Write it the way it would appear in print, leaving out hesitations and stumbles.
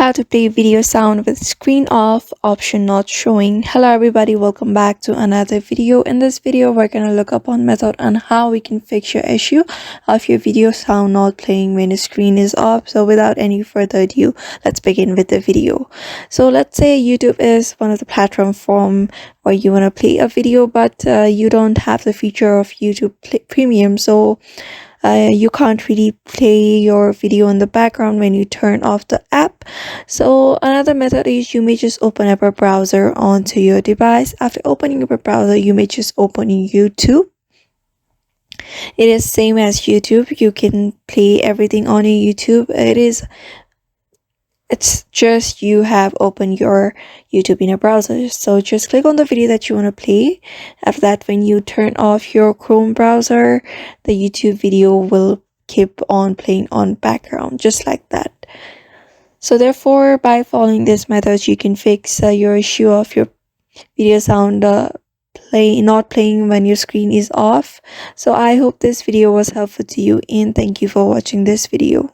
How to play video sound with screen off, option not showing. Hello everybody, welcome back to another video. In this video we're going to look upon method on how we can fix your issue of your video sound not playing when the screen is off. So without any further ado, let's begin with the video. So let's say YouTube is one of the platform from where you want to play a video, but you don't have the feature of YouTube Premium. So you can't really play your video in the background when you turn off the app. So another method is you may just open up a browser onto your device. After opening up a browser, you may just open YouTube. It is same as YouTube. You can play everything on your YouTube. It's just you have opened your YouTube in a browser. So just click on the video that you want to play. After that, when you turn off your Chrome browser, the YouTube video will keep on playing on background, just like that. So therefore, by following this method, you can fix your issue of your video sound not playing when your screen is off. So I hope this video was helpful to you, and thank you for watching this video.